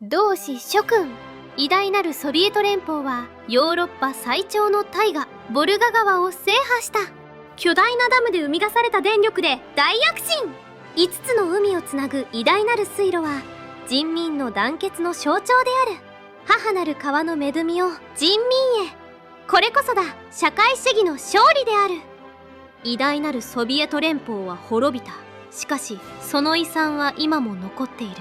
同志諸君、偉大なるソビエト連邦はヨーロッパ最長の大河ボルガ川を制覇した。巨大なダムで生み出された電力で大躍進。5つの海をつなぐ偉大なる水路は人民の団結の象徴である。母なる川の恵みを人民へ。これこそだ社会主義の勝利である。偉大なるソビエト連邦は滅びた。しかしその遺産は今も残っている。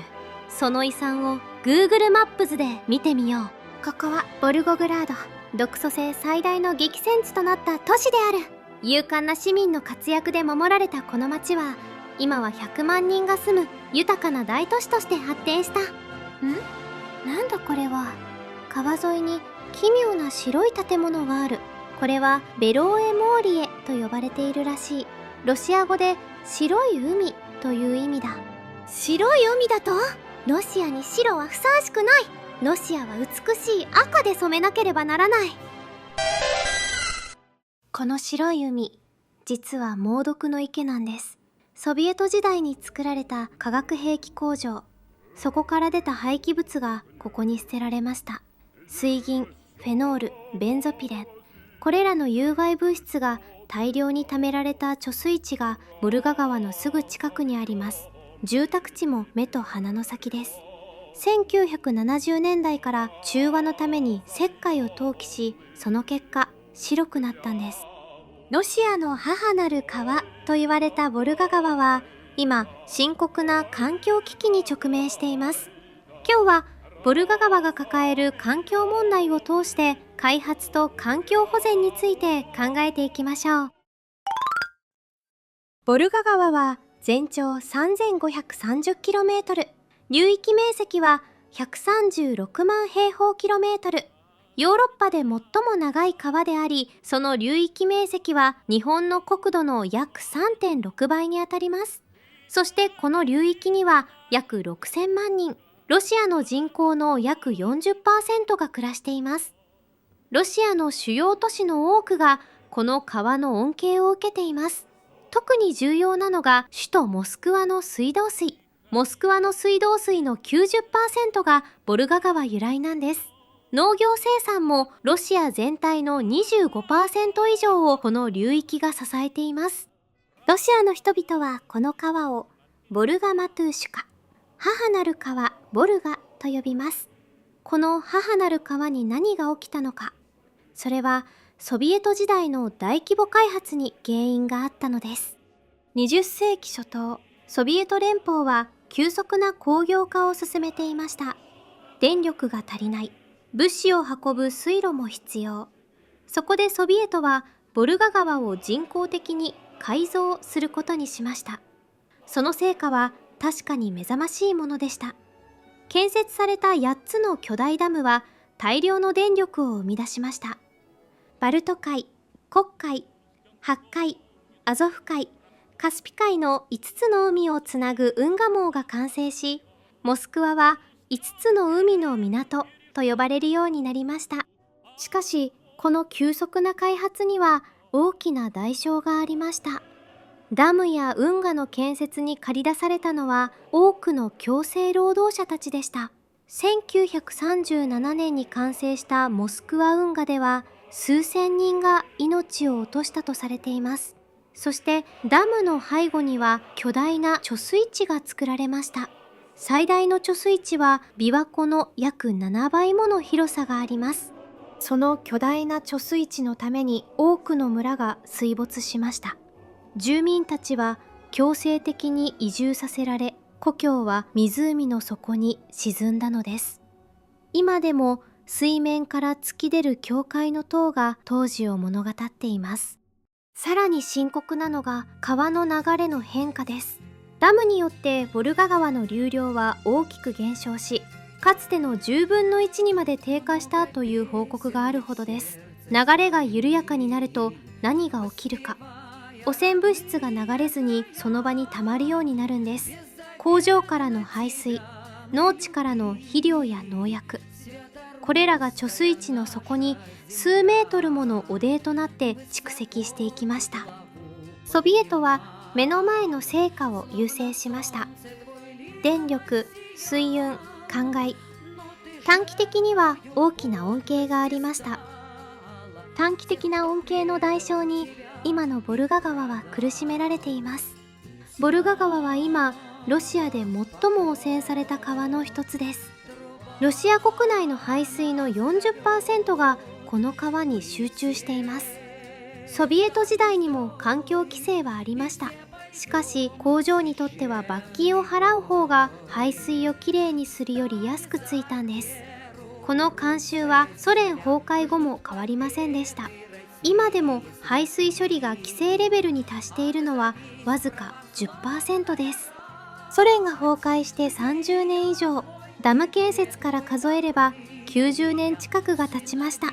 その遺産を Google マップ図で見てみよう。ここはボルゴグラード、独ソ戦最大の激戦地となった都市である。勇敢な市民の活躍で守られたこの町は今は100万人が住む豊かな大都市として発展した。なんだこれは。川沿いに奇妙な白い建物がある。これはベローエモーリエと呼ばれているらしい。ロシア語で白い海という意味だ。白い海だと？ロシアに白はふさわしくない。ロシアは美しい赤で染めなければならない。この白い海、実は猛毒の池なんです。ソビエト時代に作られた化学兵器工場。そこから出た廃棄物がここに捨てられました。水銀、フェノール、ベンゾピレン。これらの有害物質が大量に溜められた貯水池がボルガ川のすぐ近くにあります。住宅地も目と鼻の先です。1970年代から中和のために石灰を投棄し、その結果白くなったんです。ロシアの母なる川と言われたボルガ川は今深刻な環境危機に直面しています。今日はボルガ川が抱える環境問題を通して開発と環境保全について考えていきましょう。ボルガ川は全長 3530km、流域面積は136万平方キロメートル。ヨーロッパで最も長い川であり、その流域面積は日本の国土の約 3.6 倍にあたります。そしてこの流域には約6000万人、ロシアの人口の約 40% が暮らしています。ロシアの主要都市の多くがこの川の恩恵を受けています。特に重要なのが首都モスクワの水道水。モスクワの水道水の 90% がボルガ川由来なんです。農業生産もロシア全体の 25% 以上をこの流域が支えています。ロシアの人々はこの川をボルガマトゥーシュカ、母なる川ボルガと呼びます。この母なる川に何が起きたのか。それはソビエト時代の大規模開発に原因があったのです。20世紀初頭、ソビエト連邦は急速な工業化を進めていました。電力が足りない。物資を運ぶ水路も必要。そこでソビエトはボルガ川を人工的に改造することにしました。その成果は確かに目覚ましいものでした。建設された8つの巨大ダムは大量の電力を生み出しました。バルト海、黒海、白海、アゾフ海、カスピ海の5つの海をつなぐ運河網が完成し、モスクワは5つの海の港と呼ばれるようになりました。しかし、この急速な開発には大きな代償がありました。ダムや運河の建設に駆り出されたのは多くの強制労働者たちでした。1937年に完成したモスクワ運河では数千人が命を落としたとされています。そしてダムの背後には巨大な貯水池が作られました。最大の貯水池は琵琶湖の約7倍もの広さがあります。その巨大な貯水池のために多くの村が水没しました。住民たちは強制的に移住させられ、故郷は湖の底に沈んだのです。今でも水面から突き出る教会の塔が当時を物語っています。さらに深刻なのが川の流れの変化です。ダムによってボルガ川の流量は大きく減少し、かつての10分の1にまで低下したという報告があるほどです。流れが緩やかになると何が起きるか。汚染物質が流れずにその場に溜まるようになるんです。工場からの排水、農地からの肥料や農薬。これらが貯水池の底に数メートルもの汚泥となって蓄積していきました。ソビエトは目の前の成果を優先しました。電力、水運、灌漑、短期的には大きな恩恵がありました。短期的な恩恵の代償に今のボルガ川は苦しめられています。ボルガ川は今ロシアで最も汚染された川の一つです。ロシア国内の排水の 40% がこの川に集中しています。ソビエト時代にも環境規制はありました。しかし工場にとっては罰金を払う方が排水をきれいにするより安くついたんです。この慣習はソ連崩壊後も変わりませんでした。今でも排水処理が規制レベルに達しているのはわずか 10% です。ソ連が崩壊して30年以上、ダム建設から数えれば90年近くが経ちました。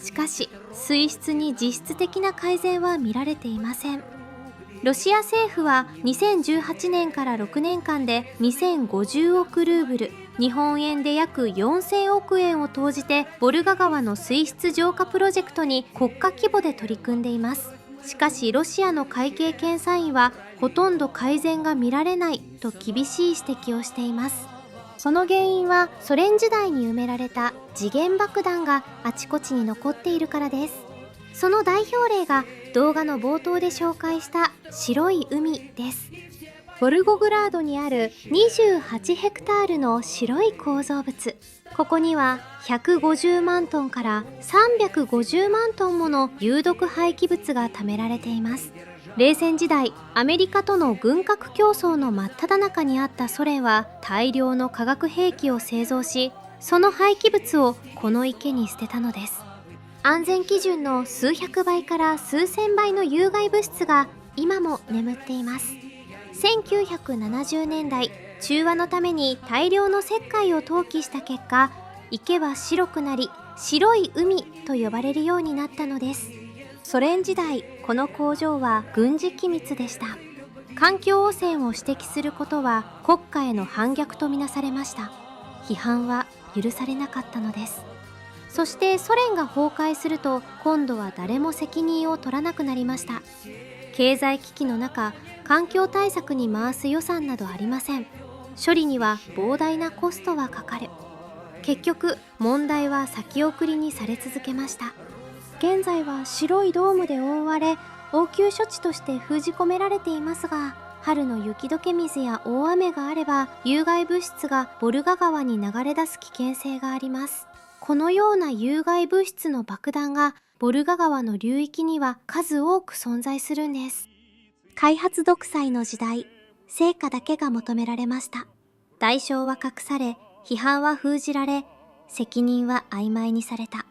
しかし水質に実質的な改善は見られていません。ロシア政府は2018年から6年間で2050億ルーブル、日本円で約4000億円を投じてボルガ川の水質浄化プロジェクトに国家規模で取り組んでいます。しかしロシアの会計検査院はほとんど改善が見られないと厳しい指摘をしています。その原因はソ連時代に埋められた時限爆弾があちこちに残っているからです。その代表例が動画の冒頭で紹介した白い海です。ボルゴグラードにある28ヘクタールの白い構造物。ここには150万トンから350万トンもの有毒廃棄物が貯められています。冷戦時代、アメリカとの軍拡競争の真っ只中にあったソ連は大量の化学兵器を製造し、その廃棄物をこの池に捨てたのです。安全基準の数百倍から数千倍の有害物質が今も眠っています。1970年代、中和のために大量の石灰を投棄した結果、池は白くなり、白い海と呼ばれるようになったのです。ソ連時代、この工場は軍事機密でした。環境汚染を指摘することは国家への反逆とみなされました。批判は許されなかったのです。そしてソ連が崩壊すると、今度は誰も責任を取らなくなりました。経済危機の中、環境対策に回す予算などありません。処理には膨大なコストはかかる。結局、問題は先送りにされ続けました。現在は白いドームで覆われ、応急処置として封じ込められていますが、春の雪解け水や大雨があれば、有害物質がボルガ川に流れ出す危険性があります。このような有害物質の爆弾がボルガ川の流域には数多く存在するんです。開発独裁の時代、成果だけが求められました。代償は隠され、批判は封じられ、責任は曖昧にされた。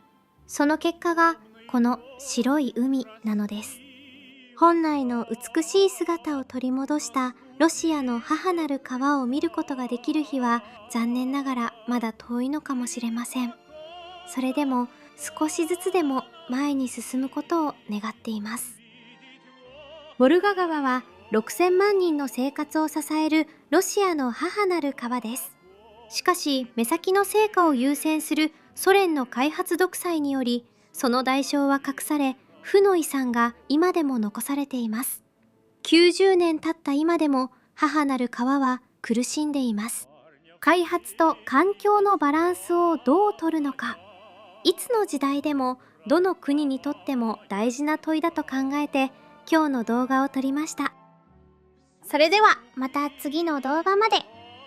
その結果がこの白い海なのです。本来の美しい姿を取り戻したロシアの母なる川を見ることができる日は、残念ながらまだ遠いのかもしれません。それでも少しずつでも前に進むことを願っています。ボルガ川は6000万人の生活を支えるロシアの母なる川です。しかし目先の成果を優先するソ連の開発独裁により、その代償は隠され、負の遺産が今でも残されています。90年経った今でも母なる川は苦しんでいます。開発と環境のバランスをどう取るのか。いつの時代でもどの国にとっても大事な問いだと考えて、今日の動画を撮りました。それではまた次の動画まで。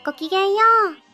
ごきげんよう。